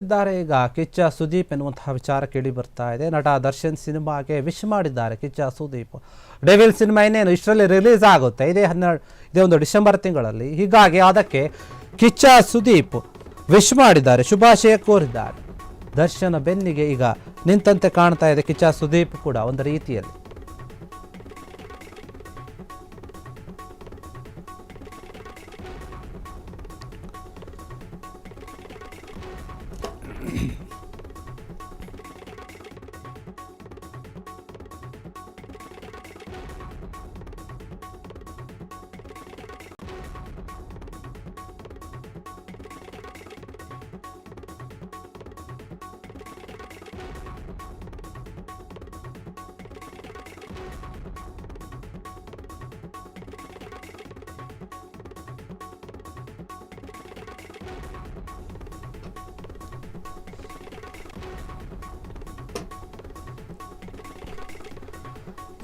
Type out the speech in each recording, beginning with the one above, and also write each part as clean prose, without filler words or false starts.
ಇದ್ದಾರೆ. ಈಗ ಕಿಚ್ಚ ಸುದೀಪ್ ಎನ್ನುವಂತಹ ವಿಚಾರ ಕೇಳಿ ಬರ್ತಾ ಇದೆ. ನಟ ದರ್ಶನ್ ಸಿನಿಮಾಗೆ ವಿಶ್ ಮಾಡಿದ್ದಾರೆ ಕಿಚ್ಚ ಸುದೀಪ್. ಡೆವಿಲ್ ಸಿನಿಮಾ ಇನ್ನೇನು ಇಷ್ಟರಲ್ಲಿ ರಿಲೀಸ್ ಆಗುತ್ತೆ, ಇದೇ ಒಂದು ಡಿಸೆಂಬರ್ ತಿಂಗಳಲ್ಲಿ. ಹೀಗಾಗಿ ಅದಕ್ಕೆ ಕಿಚ್ಚ ಸುದೀಪ್ ವಿಶ್ ಮಾಡಿದ್ದಾರೆ, ಶುಭಾಶಯ ಕೋರಿದ್ದಾರೆ. ದರ್ಶನ ಬೆನ್ನಿಗೆ ಈಗ ನಿಂತಂತೆ ಕಾಣ್ತಾ ಇದೆ ಕಿಚ್ಚ ಸುದೀಪ್ ಕೂಡ ಒಂದು ರೀತಿಯಲ್ಲಿ.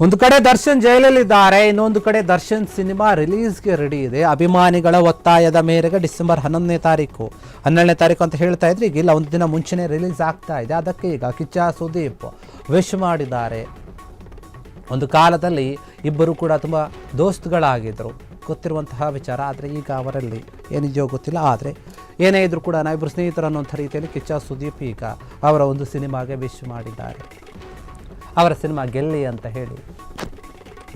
ಒಂದು ಕಡೆ ದರ್ಶನ್ ಜೈಲಲ್ಲಿದ್ದಾರೆ, ಇನ್ನೊಂದು ಕಡೆ ದರ್ಶನ್ ಸಿನಿಮಾ ರಿಲೀಸ್ಗೆ ರೆಡಿ ಇದೆ. ಅಭಿಮಾನಿಗಳ ಒತ್ತಾಯದ ಮೇರೆಗೆ ಡಿಸೆಂಬರ್ 11ನೇ ತಾರೀಕು ಅಂತ ಹೇಳ್ತಾ ಇದ್ರೆ, ಈಗ ಇಲ್ಲ ಒಂದು ದಿನ ಮುಂಚೆನೇ ರಿಲೀಸ್ ಆಗ್ತಾ ಇದೆ. ಅದಕ್ಕೆ ಈಗ ಕಿಚ್ಚ ಸುದೀಪ್ ವಿಶ್ ಮಾಡಿದ್ದಾರೆ. ಒಂದು ಕಾಲದಲ್ಲಿ ಇಬ್ಬರು ಕೂಡ ತುಂಬ ದೋಸ್ತುಗಳಾಗಿದ್ದರು, ಗೊತ್ತಿರುವಂತಹ ವಿಚಾರ. ಆದರೆ ಈಗ ಅವರಲ್ಲಿ ಏನಿದೆಯೋ ಗೊತ್ತಿಲ್ಲ. ಆದರೆ ಏನೇ ಇದ್ರೂ ಕೂಡ ನಾವಿಬ್ಬರು ಸ್ನೇಹಿತರು ಅನ್ನೋಂಥ ರೀತಿಯಲ್ಲಿ ಕಿಚ್ಚ ಸುದೀಪ್ ಈಗ ಅವರ ಒಂದು ಸಿನಿಮಾಗೆ ವಿಶ್ ಮಾಡಿದ್ದಾರೆ. ಅವರ ಸಿನಿಮಾ ಗೆಲ್ಲಿ ಅಂತ ಹೇಳಿ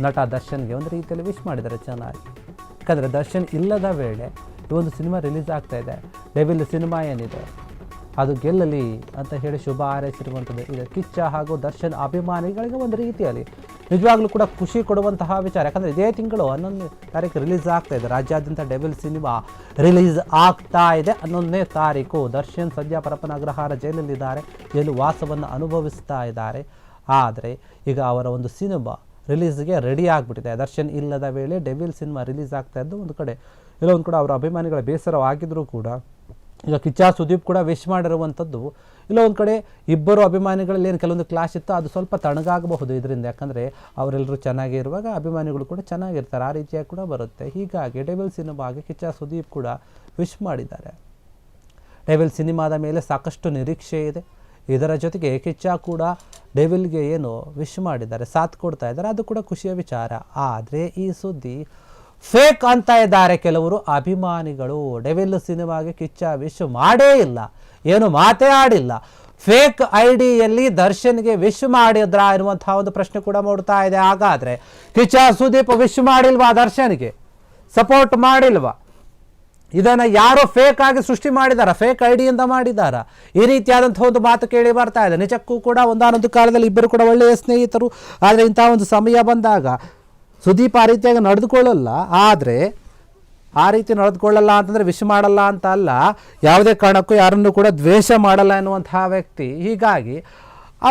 ನಟ ದರ್ಶನ್ಗೆ ಒಂದು ರೀತಿಯಲ್ಲಿ ವಿಶ್ ಮಾಡಿದ್ದಾರೆ ಚೆನ್ನಾಗಿ. ಯಾಕಂದರೆ ದರ್ಶನ್ ಇಲ್ಲದ ವೇಳೆ ಈ ಒಂದು ಸಿನಿಮಾ ರಿಲೀಸ್ ಆಗ್ತಾ ಇದೆ. ಡೆವಿಲ್ ಸಿನಿಮಾ ಏನಿದೆ ಅದು ಗೆಲ್ಲಲಿ ಅಂತ ಹೇಳಿ ಶುಭ ಹಾರೈಸಿರುವಂಥದ್ದು ಇದೆ ಕಿಚ್ಚ ಹಾಗೂ ದರ್ಶನ್ ಅಭಿಮಾನಿಗಳಿಗೆ. ಒಂದು ರೀತಿಯಲ್ಲಿ ನಿಜವಾಗ್ಲೂ ಕೂಡ ಖುಷಿ ಕೊಡುವಂತಹ ವಿಚಾರ. ಯಾಕಂದರೆ ಇದೇ ತಿಂಗಳು 11ನೇ ತಾರೀಕು ರಿಲೀಸ್ ಆಗ್ತಾ ಇದೆ. ರಾಜ್ಯಾದ್ಯಂತ ಡೆವಿಲ್ ಸಿನಿಮಾ ರಿಲೀಸ್ ಆಗ್ತಾ ಇದೆ 11ನೇ ತಾರೀಕು. ದರ್ಶನ್ ಸದ್ಯ ಪರಪ್ಪನ ಅಗ್ರಹಾರ ಜೈಲಲ್ಲಿದ್ದಾರೆ, ಜೈಲು ವಾಸವನ್ನು ಅನುಭವಿಸ್ತಾ ಇದ್ದಾರೆ. ಆದರೆ ಈಗ ಅವರ ಒಂದು ಸಿನಿಮಾ ರಿಲೀಸ್ಗೆ ರೆಡಿ ಆಗಿಬಿಟ್ಟಿದೆ. ದರ್ಶನ್ ಇಲ್ಲದ ವೇಳೆ ಡೆವಿಲ್ ಸಿನಿಮಾ ರಿಲೀಸ್ ಆಗ್ತಾ ಇದ್ದು ಒಂದು ಕಡೆ ಇಲ್ಲೊಂದು ಕೂಡ ಅವರ ಅಭಿಮಾನಿಗಳ ಬೇಸರವಾಗಿದ್ದರೂ ಕೂಡ ಈಗ ಕಿಚ್ಚ ಸುದೀಪ್ ಕೂಡ ವಿಶ್ ಮಾಡಿರುವಂಥದ್ದು. ಇಲ್ಲ ಒಂದು ಕಡೆ ಇಬ್ಬರು ಅಭಿಮಾನಿಗಳಲ್ಲಿ ಏನು ಕೆಲವೊಂದು ಕ್ಲಾಶ್ ಇತ್ತು, ಅದು ಸ್ವಲ್ಪ ತಣ್ಣಗಾಗಬಹುದು ಇದರಿಂದ. ಯಾಕಂದರೆ ಅವರೆಲ್ಲರೂ ಚೆನ್ನಾಗಿ ಇರುವಾಗ ಅಭಿಮಾನಿಗಳು ಕೂಡ ಚೆನ್ನಾಗಿರ್ತಾರೆ, ಆ ರೀತಿಯಾಗಿ ಕೂಡ ಬರುತ್ತೆ. ಹೀಗಾಗಿ ಡೆವಿಲ್ ಸಿನಿಮಾಗೆ ಕಿಚ್ಚ ಸುದೀಪ್ ಕೂಡ ವಿಶ್ ಮಾಡಿದ್ದಾರೆ. ಡೆವಿಲ್ ಸಿನಿಮಾದ ಮೇಲೆ ಸಾಕಷ್ಟು ನಿರೀಕ್ಷೆ ಇದೆ. ಇದರ ಜೊತೆಗೆ ಕಿಚ್ಚ ಕೂಡ ಡೆವಿಲ್ಗೆ ಏನು ವಿಶ್ ಮಾಡಿದ್ದಾರೆ, ಸಾಥ್ ಕೊಡ್ತಾ ಇದ್ದಾರೆ, ಅದು ಕೂಡ ಖುಷಿಯ ವಿಚಾರ. ಆದರೆ ಈ ಸುದ್ದಿ ಫೇಕ್ ಅಂತ ಇದ್ದಾರೆ ಕೆಲವರು ಅಭಿಮಾನಿಗಳು. ಡೆವಿಲ್ ಸಿನಿಮಾಗೆ ಕಿಚ್ಚ ವಿಶ್ ಮಾಡೇ ಇಲ್ಲ, ಏನು ಮಾತೇ ಆಡಿಲ್ಲ. ಫೇಕ್ ಐಡಿಯಲ್ಲಿ ದರ್ಶನ್ಗೆ ವಿಶ್ ಮಾಡಿದ್ರ ಎನ್ನುವಂತಹ ಒಂದು ಪ್ರಶ್ನೆ ಕೂಡ ಮೂಡ್ತಾ ಇದೆ. ಹಾಗಾದರೆ ಕಿಚ್ಚ ಸುದೀಪ್ ವಿಶ್ ಮಾಡಿಲ್ವಾ, ದರ್ಶನ್ಗೆ ಸಪೋರ್ಟ್ ಮಾಡಿಲ್ವಾ? ಇದನ್ನು ಯಾರೋ ಫೇಕ್ ಆಗಿ ಸೃಷ್ಟಿ ಮಾಡಿದಾರ, ಫೇಕ್ ಐಡಿಯಿಂದ ಮಾಡಿದಾರ? ಈ ರೀತಿಯಾದಂಥ ಒಂದು ಮಾತು ಕೇಳಿ ಬರ್ತಾ ಇದೆ. ನಿಜಕ್ಕೂ ಕೂಡ ಒಂದಾನೊಂದು ಕಾಲದಲ್ಲಿ ಇಬ್ಬರು ಕೂಡ ಒಳ್ಳೆಯ ಸ್ನೇಹಿತರು. ಆದರೆ ಇಂಥ ಒಂದು ಸಮಯ ಬಂದಾಗ ಸುದೀಪ್ ಆ ರೀತಿಯಾಗಿ ನಡೆದುಕೊಳ್ಳಲ್ಲ. ಆದರೆ ಆ ರೀತಿ ನಡೆದುಕೊಳ್ಳಲ್ಲ ಅಂತಂದರೆ ವಿಶ್ ಮಾಡಲ್ಲ ಅಂತ ಅಲ್ಲ, ಯಾವುದೇ ಕಾರಣಕ್ಕೂ ಯಾರನ್ನು ಕೂಡ ದ್ವೇಷ ಮಾಡಲ್ಲ ಎನ್ನುವಂತಹ ವ್ಯಕ್ತಿ. ಹೀಗಾಗಿ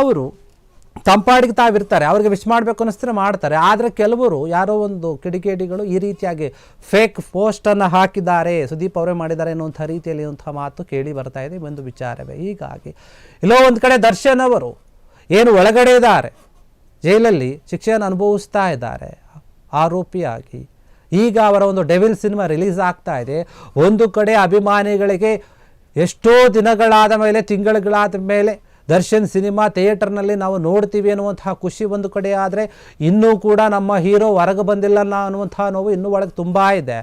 ಅವರು ತಂಪಾಡಿಗೆ ತಾವಿರ್ತಾರೆ, ಅವ್ರಿಗೆ ವಿಶ್ ಮಾಡಬೇಕು ಅನ್ನಿಸ್ತಾರೆ ಮಾಡ್ತಾರೆ. ಆದರೆ ಕೆಲವರು ಯಾರೋ ಒಂದು ಕಿಡಿಗೇಡಿಗಳು ಈ ರೀತಿಯಾಗಿ ಫೇಕ್ ಪೋಸ್ಟನ್ನು ಹಾಕಿದ್ದಾರೆ, ಸುದೀಪ್ ಅವರೇ ಮಾಡಿದ್ದಾರೆ ಎನ್ನುವಂಥ ರೀತಿಯಲ್ಲಿ ಇರುವಂಥ ಮಾತು ಕೇಳಿ ಬರ್ತಾ ಇದೆ. ಒಂದು ವಿಚಾರವೇ. ಹೀಗಾಗಿ ಎಲ್ಲೋ ಒಂದು ಕಡೆ ದರ್ಶನ್ ಅವರು ಏನು ಒಳಗಡೆ ಇದ್ದಾರೆ, ಜೈಲಲ್ಲಿ ಶಿಕ್ಷೆಯನ್ನು ಅನುಭವಿಸ್ತಾ ಇದ್ದಾರೆ ಆರೋಪಿಯಾಗಿ. ಈಗ ಅವರ ಒಂದು ಡೆವಿಲ್ ಸಿನಿಮಾ ರಿಲೀಸ್ ಆಗ್ತಾ ಇದೆ. ಒಂದು ಕಡೆ ಅಭಿಮಾನಿಗಳಿಗೆ ಎಷ್ಟೋ ದಿನಗಳಾದ ಮೇಲೆ, ತಿಂಗಳುಗಳಾದ ಮೇಲೆ ದರ್ಶನ್ ಸಿನಿಮಾ ಥಿಯೇಟರ್ನಲ್ಲಿ ನಾವು ನೋಡ್ತೀವಿ ಅನ್ನುವಂತಹ ಖುಷಿ ಒಂದು ಕಡೆ. ಆದರೆ ಇನ್ನೂ ಕೂಡ ನಮ್ಮ ಹೀರೋ ಹೊರಗೆ ಬಂದಿಲ್ಲ ಅನ್ನುವಂತಹ ನೋವು ಇನ್ನೂ ಒಳಗೆ ತುಂಬ ಇದೆ.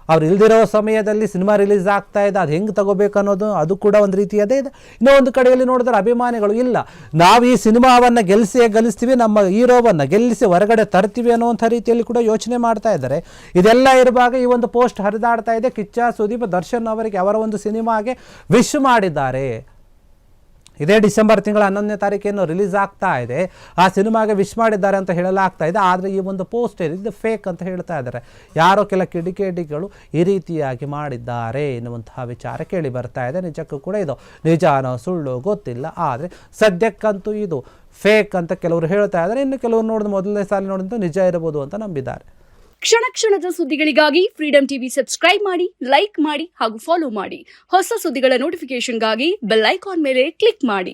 ಅವ್ರು ಇಲ್ದಿರೋ ಸಮಯದಲ್ಲಿ ಸಿನಿಮಾ ರಿಲೀಸ್ ಆಗ್ತಾ ಇದೆ, ಅದು ಹೆಂಗೆ ತಗೋಬೇಕು ಅನ್ನೋದು ಅದು ಕೂಡ ಒಂದು ರೀತಿಯದೇ ಇದೆ. ಇನ್ನೂ ಒಂದು ಕಡೆಯಲ್ಲಿ ನೋಡಿದ್ರೆ ಅಭಿಮಾನಿಗಳು ಇಲ್ಲ, ನಾವು ಈ ಸಿನಿಮಾವನ್ನು ಗೆಲ್ಲಿಸ್ತೀವಿ, ನಮ್ಮ ಹೀರೋವನ್ನು ಗೆಲ್ಲಿಸಿ ಹೊರಗಡೆ ತರ್ತೀವಿ ಅನ್ನುವಂಥ ರೀತಿಯಲ್ಲಿ ಕೂಡ ಯೋಚನೆ ಮಾಡ್ತಾ ಇದ್ದಾರೆ. ಇದೆಲ್ಲ ಇರುವಾಗ ಈ ಒಂದು ಪೋಸ್ಟ್ ಹರಿದಾಡ್ತಾ ಇದೆ. ಕಿಚ್ಚ ಸುದೀಪ್ ದರ್ಶನ್ ಅವರಿಗೆ ಅವರ ಒಂದು ಸಿನಿಮಾಗೆ ವಿಶ್ ಮಾಡಿದ್ದಾರೆ. ಇದೇ ಡಿಸೆಂಬರ್ ತಿಂಗಳ 11ನೇ ತಾರೀಕೇನು ರಿಲೀಸ್ ಆಗ್ತಾ ಇದೆ, ಆ ಸಿನಿಮಾಗೆ ವಿಶ್ ಮಾಡಿದ್ದಾರೆ ಅಂತ ಹೇಳಲಾಗ್ತಾ ಇದೆ. ಆದರೆ ಈ ಒಂದು ಪೋಸ್ಟ್ ಇದು ಫೇಕ್ ಅಂತ ಹೇಳ್ತಾ ಇದ್ದಾರೆ. ಯಾರೋ ಕೆಲ ಕಿಡಿಗೇಡಿಗಳು ಈ ರೀತಿಯಾಗಿ ಮಾಡಿದ್ದಾರೆ ಎನ್ನುವಂತಹ ವಿಚಾರ ಕೇಳಿ ಬರ್ತಾ ಇದೆ. ನಿಜಕ್ಕೂ ಕೂಡ ಇದು ನಿಜಾನೋ ಸುಳ್ಳು ಗೊತ್ತಿಲ್ಲ. ಆದರೆ ಸದ್ಯಕ್ಕಂತೂ ಇದು ಫೇಕ್ ಅಂತ ಕೆಲವರು ಹೇಳ್ತಾ ಇದ್ದಾರೆ. ಇನ್ನು ಕೆಲವರು ನೋಡಿದ ಮೊದಲನೇ ಸಾಲ ನೋಡಿದಂತ ನಿಜ ಇರಬಹುದು ಅಂತ ನಂಬಿದ್ದಾರೆ. ಕ್ಷಣ ಕ್ಷಣದ ಸುದ್ದಿಗಳಿಗಾಗಿ ಫ್ರೀಡಂ ಟಿವಿ ಸಬ್ಸ್ಕ್ರೈಬ್ ಮಾಡಿ, ಲೈಕ್ ಮಾಡಿ ಹಾಗೂ ಫಾಲೋ ಮಾಡಿ. ಹೊಸ ಸುದ್ದಿಗಳ ನೋಟಿಫಿಕೇಶನ್ಗಾಗಿ ಬೆಲ್ ಐಕಾನ್ ಮೇಲೆ ಕ್ಲಿಕ್ ಮಾಡಿ.